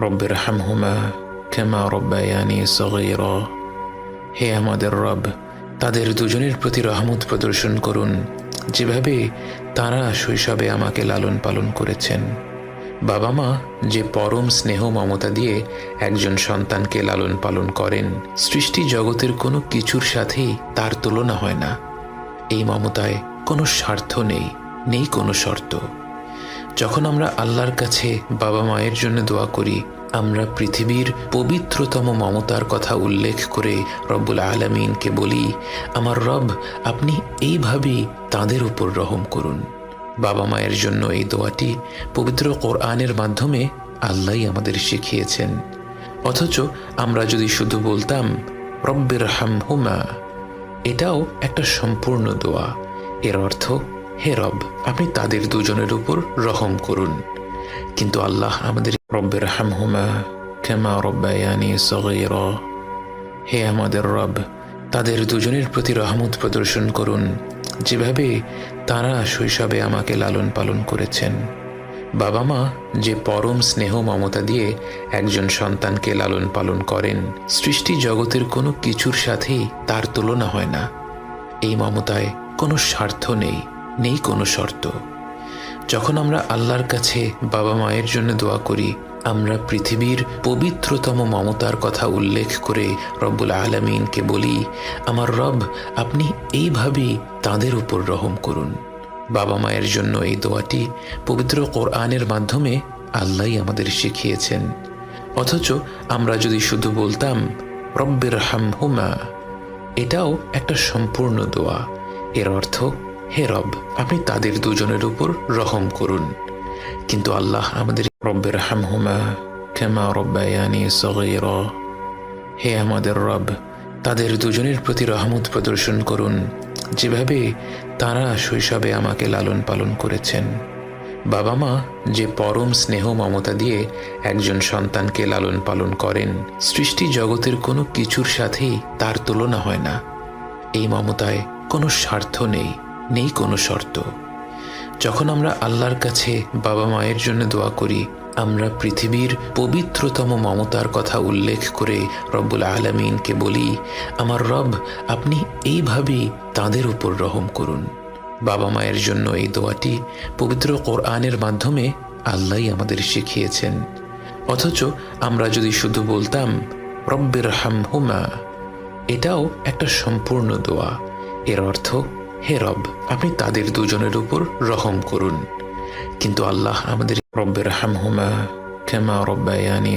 রব্বির হামহুমা কামা রব্বায়ানি সগীরা। হে আমাদের রব, তাদের দুজনের প্রতি রহমত প্রদর্শন করুন, যেভাবে তারা শৈশবে আমাকে লালন পালন করেছেন। বাবা মা যে পরম স্নেহ মমতা দিয়ে একজন সন্তানকে লালন পালন করেন, সৃষ্টি জগতের কোনো কিছুর সাথেই তার তুলনা হয় না। এই মমতায় কোনো স্বার্থ নেই, নেই কোনো শর্ত। যখন আমরা আল্লাহর কাছে বাবা মায়ের জন্য দোয়া করি, আমরা পৃথিবীর পবিত্রতম মমতার কথা উল্লেখ করে রব্বুল আলামিনকে বলি, আমার রব, আপনি এইভাবেই তাদের উপর রহম করুন। বাবা মায়ের জন্য এই দোয়াটি পবিত্র কোরআনের মাধ্যমে আল্লাহই আমাদের শিখিয়েছেন। অথচ আমরা যদি শুধু বলতাম রব্বির হামহুমা, এটাও একটা সম্পূর্ণ দোয়া। এর অর্থ, হে রব, আপনি তাদের দুজনের উপর রহম করুন। কিন্তু আল্লাহ আমাদের রব্বির হামহুমা কামা রব্বায়ানি সগীরা। হে আমাদের রব, তাদের দুজনের প্রতি রহমত প্রদর্শন করুন, যেভাবে তারা শৈশবে আমাকে লালন পালন করেছেন। বাবা মা যে পরম স্নেহ মমতা দিয়ে একজন সন্তানকে লালন পালন করেন, সৃষ্টি জগতের কোনো কিছুর সাথেই তার তুলনা হয় না। এই মমতায় কোনো স্বার্থ নেই, নেই কোনো শর্ত। যখন আমরা আল্লাহর কাছে বাবা মায়ের জন্য দোয়া করি, আমরা পৃথিবীর পবিত্রতম মমতার কথা উল্লেখ করে রব্বুল আলামিনকে বলি, আমার রব, আপনি এইভাবেই তাদের উপর রহম করুন। বাবা মায়ের জন্য এই দোয়াটি পবিত্র কোরআনের মাধ্যমে আল্লাহই আমাদের শিখিয়েছেন। অথচ আমরা যদি শুধু বলতাম রব্বির হামহুমা, এটাও একটা সম্পূর্ণ দোয়া। এর অর্থ, হে রব, আপনি তাদের দুজনের উপর রহম করুন। কিন্তু আল্লাহ আমাদের রব্বির হামহুমা কামা রব্বায়ানি সগীরা। হে আমাদের রব, তাদের দুজনের প্রতি রহমত প্রদর্শন করুন, যেভাবে তারা শৈশবে আমাকে লালন পালন করেছেন। বাবা মা যে পরম স্নেহ মমতা দিয়ে একজন সন্তানকে লালন পালন করেন, সৃষ্টি জগতের কোনো কিছুর সাথেই তার তুলনা হয় না। এই মমতায় কোনো স্বার্থ নেই, নেই কোনো শর্ত। যখন আমরা আল্লাহর কাছে বাবা মায়ের জন্য দোয়া করি, আমরা পৃথিবীর পবিত্রতম মমতার কথা উল্লেখ করে রব্বুল আলামিনকে বলি, আমার রব, আপনি এইভাবেই তাদের উপর রহম করুন। বাবা মায়ের জন্য এই দোয়াটি পবিত্র কোরআনের মাধ্যমে আল্লাহই আমাদের শিখিয়েছেন। অথচ আমরা যদি শুধু বলতাম রব্বির হামহুমা, এটাও একটা সম্পূর্ণ দোয়া। এর অর্থ, হে রব, আপনি তাদের দুজনের উপর রহম করুন। কিন্তু আল্লাহ আমাদের রব্বির হামহুমা কামা রব্বায়ানি